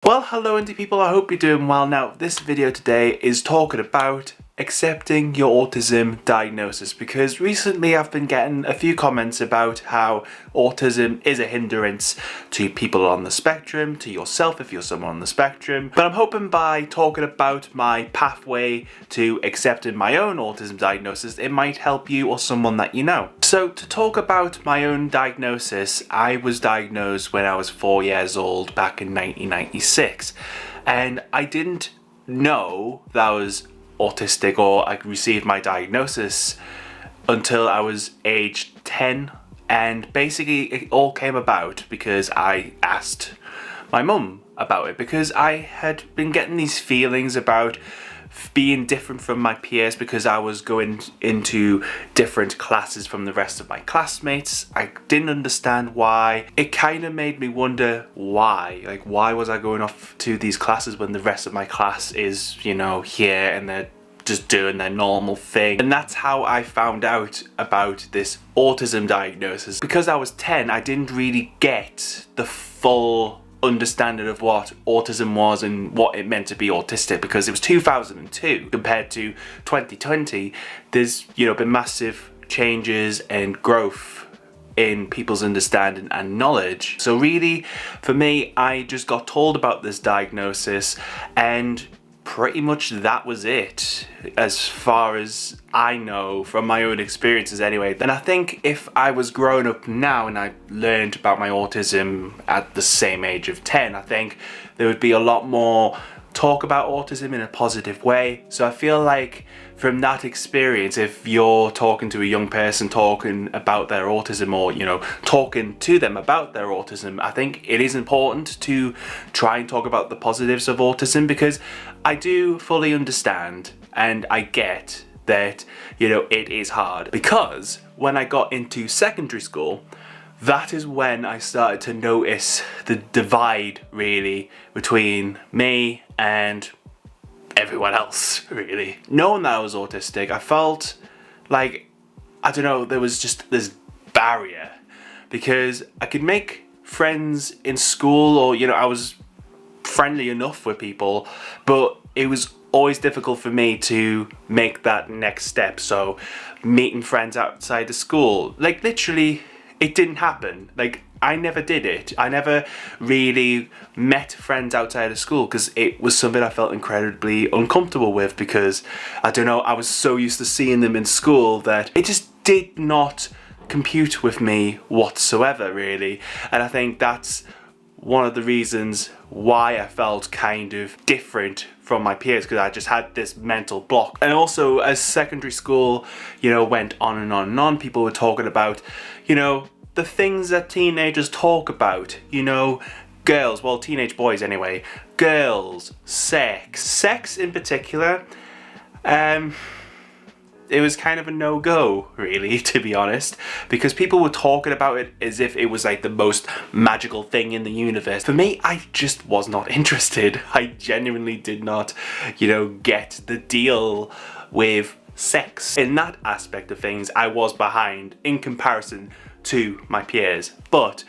Well, hello indie people, I hope you're doing well. Now, this video today is talking about accepting your autism diagnosis, because recently I've been getting a few comments about how autism is a hindrance to people on the spectrum, to yourself if you're someone on the spectrum. But I'm hoping by talking about my pathway to accepting my own autism diagnosis, it might help you or someone that you know. So to talk about my own diagnosis, I was diagnosed when I was 4 years old back in 1996, and I didn't know that I was autistic or I received my diagnosis until I was aged 10, and basically it all came about because I asked my mum about it, because I had been getting these feelings about being different from my peers because I was going into different classes from the rest of my classmates. I didn't understand why. It kind of made me wonder why. Like, why was I going off to these classes when the rest of my class is, you know, here and they're just doing their normal thing? And that's how I found out about this autism diagnosis. Because I was 10, I didn't really get the full understanding of what autism was and what it meant to be autistic, because it was 2002 compared to 2020. There's, you know, been massive changes and growth in people's understanding and knowledge. So really, for me, I just got told about this diagnosis, and pretty much that was it, as far as I know from my own experiences anyway. And I think if I was growing up now and I learned about my autism at the same age of 10, I think there would be a lot more talk about autism in a positive way. So I feel like from that experience, if you're talking to a young person talking about their autism, or, you know, talking to them about their autism, I think it is important to try and talk about the positives of autism, because I do fully understand and I get that, you know, it is hard. Because when I got into secondary school, that is when I started to notice the divide really between me and everyone else, really. Knowing that I was autistic, I felt like, I don't know, there was just this barrier, because I could make friends in school, or, you know, I was friendly enough with people, but it was always difficult for me to make that next step. So meeting friends outside of school, like, literally it didn't happen. Like, I never did it. I never really met friends outside of school because it was something I felt incredibly uncomfortable with, because, I don't know, I was so used to seeing them in school that it just did not compute with me whatsoever, really. And I think that's one of the reasons why I felt kind of different from my peers, because I just had this mental block. And also, as secondary school, you know, went on and on and on, people were talking about, you know, the things that teenagers talk about, you know, girls, well, teenage boys anyway, girls, sex in particular. It was kind of a no-go, really, to be honest, because people were talking about it as if it was like the most magical thing in the universe. For me, I just was not interested. I genuinely did not, you know, get the deal with sex. In that aspect of things, I was behind in comparison to my peers. But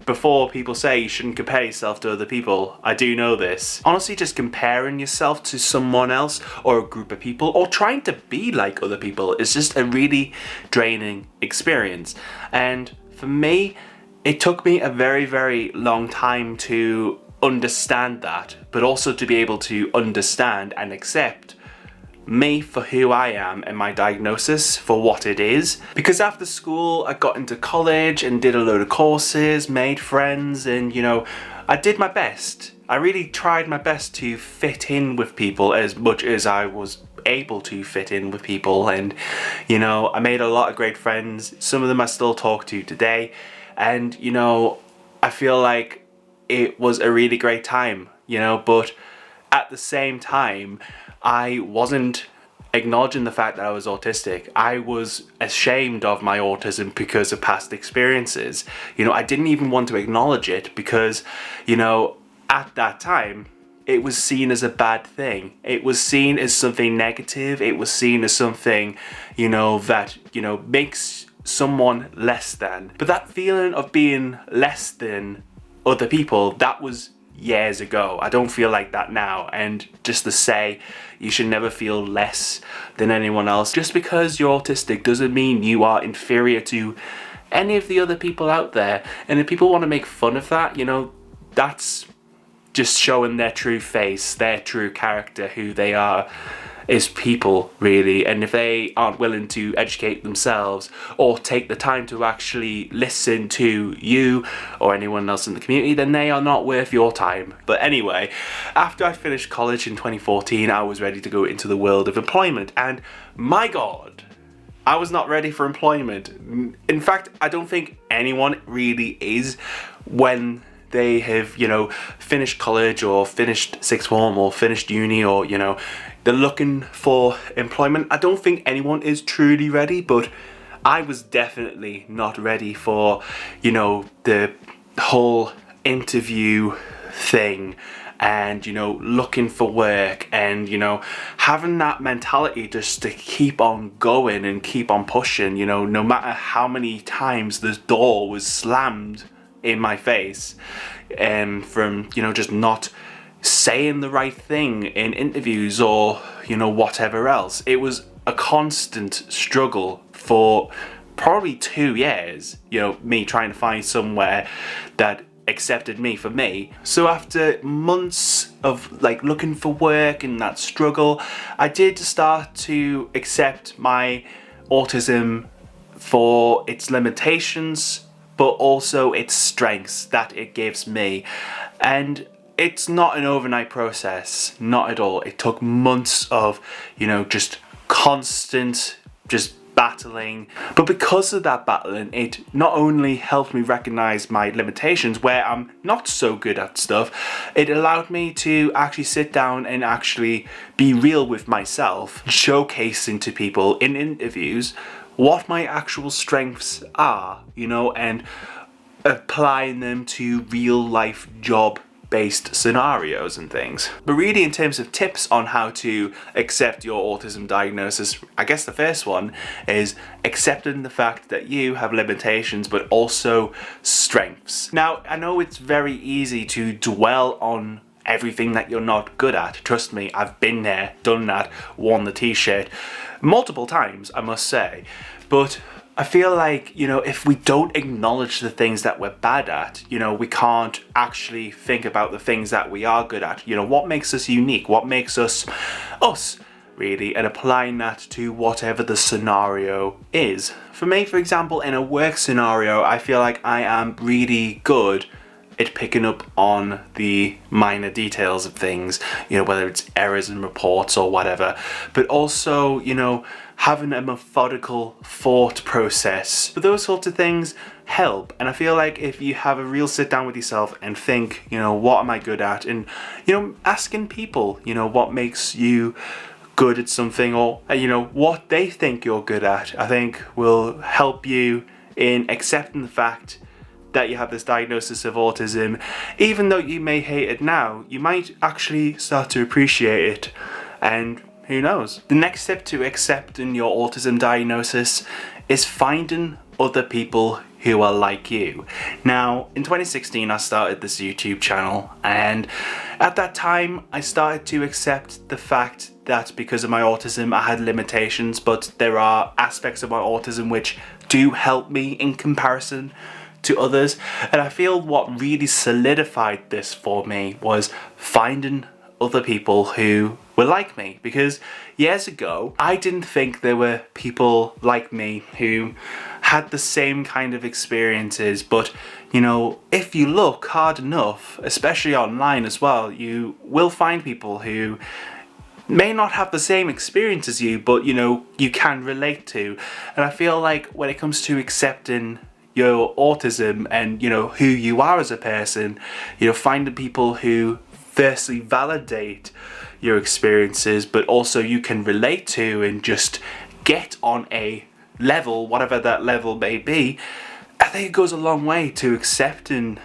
before people say you shouldn't compare yourself to other people, I do know this. Honestly, just comparing yourself to someone else or a group of people, or trying to be like other people, is just a really draining experience. And for me, it took me a very, very long time to understand that, but also to be able to understand and accept me for who I am and my diagnosis for what it is. Because after school, I got into college and did a load of courses, made friends, and, you know, I did my best. I really tried my best to fit in with people as much as I was able to fit in with people. And, you know, I made a lot of great friends. Some of them I still talk to today. And, you know, I feel like it was a really great time, you know, but at the same time, I wasn't acknowledging the fact that I was autistic. I was ashamed of my autism because of past experiences. You know, I didn't even want to acknowledge it because, you know, at that time, it was seen as a bad thing. It was seen as something negative. It was seen as something, you know, that, you know, makes someone less than. But that feeling of being less than other people, that was years ago. I don't feel like that now. And just to say, you should never feel less than anyone else. Just because you're autistic doesn't mean you are inferior to any of the other people out there. And if people want to make fun of that, you know, that's just showing their true face, their true character, who they are as people, really. And if they aren't willing to educate themselves or take the time to actually listen to you or anyone else in the community, then they are not worth your time. But anyway, after I finished college in 2014, I was ready to go into the world of employment, and my God, I was not ready for employment. In fact, I don't think anyone really is when they have, you know, finished college or finished sixth form or finished uni, or, you know, they're looking for employment. I don't think anyone is truly ready, but I was definitely not ready for, you know, the whole interview thing and, you know, looking for work and, you know, having that mentality just to keep on going and keep on pushing, you know, no matter how many times the door was slammed in my face, and from, you know, just not saying the right thing in interviews or, you know, whatever else. It was a constant struggle for probably 2 years, you know, me trying to find somewhere that accepted me for me. So after months of like looking for work and that struggle, I did start to accept my autism for its limitations, but also its strengths that it gives me. And it's not an overnight process, not at all. It took months of, you know, just constant, just battling. But because of that battling, it not only helped me recognize my limitations where I'm not so good at stuff, it allowed me to actually sit down and actually be real with myself, showcasing to people in interviews what my actual strengths are, you know, and applying them to real life job based scenarios and things. But really, in terms of tips on how to accept your autism diagnosis, I guess the first one is accepting the fact that you have limitations but also strengths. Now, I know it's very easy to dwell on everything that you're not good at. Trust me, I've been there, done that, worn the t-shirt multiple times, I must say. But I feel like, you know, if we don't acknowledge the things that we're bad at, you know, we can't actually think about the things that we are good at. You know, what makes us unique? What makes us us, really? And applying that to whatever the scenario is. For me, for example, in a work scenario, I feel like I am really good at picking up on the minor details of things, you know, whether it's errors in reports or whatever, but also, you know, having a methodical thought process. But those sorts of things help. And I feel like if you have a real sit down with yourself and think, you know, what am I good at? And, you know, asking people, you know, what makes you good at something, or, you know, what they think you're good at, I think will help you in accepting the fact that you have this diagnosis of autism. Even though you may hate it now, you might actually start to appreciate it, and who knows. The next step to accepting your autism diagnosis is finding other people who are like you. Now, in 2016, I started this YouTube channel, and at that time, I started to accept the fact that because of my autism, I had limitations, but there are aspects of my autism which do help me in comparison to others. And I feel what really solidified this for me was finding other people who were like me, because years ago I didn't think there were people like me who had the same kind of experiences. But, you know, if you look hard enough, especially online as well, you will find people who may not have the same experience as you, but, you know, you can relate to. And I feel like when it comes to accepting your autism and, you know, who you are as a person, you know, finding people who firstly validate your experiences, but also you can relate to and just get on a level, whatever that level may be, I think it goes a long way to accepting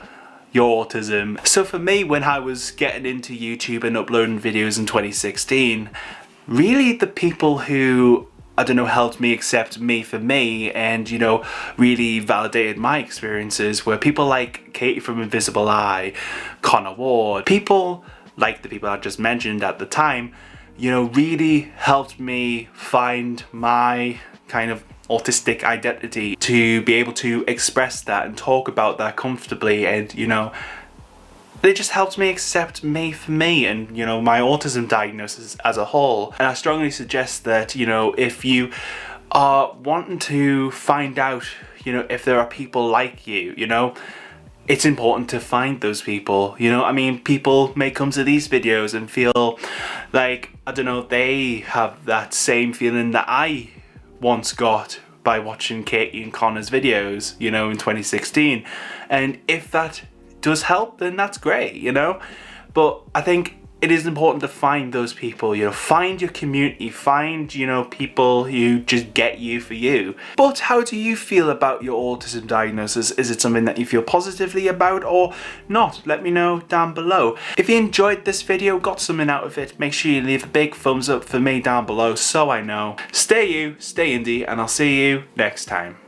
your autism. So for me, when I was getting into YouTube and uploading videos in 2016, really the people who I don't know, helped me accept me for me, and, you know, really validated my experiences, were people like Katie from Invisible Eye, Connor Ward, people like the people I just mentioned at the time, you know, really helped me find my kind of autistic identity, to be able to express that and talk about that comfortably. And, you know, they just helped me accept me for me and, you know, my autism diagnosis as a whole. And I strongly suggest that, you know, if you are wanting to find out, you know, if there are people like you know, it's important to find those people. You know, I mean, people may come to these videos and feel like, I don't know, they have that same feeling that I once got by watching Katie and Connor's videos, you know, in 2016. And if that does help, then that's great, you know. But I think it is important to find those people, you know, find your community, find, you know, people who just get you for you. But how do you feel about your autism diagnosis? Is it something that you feel positively about or not? Let me know down below. If you enjoyed this video, got something out of it, make sure you leave a big thumbs up for me down below so I know. Stay you, stay indie, and I'll see you next time.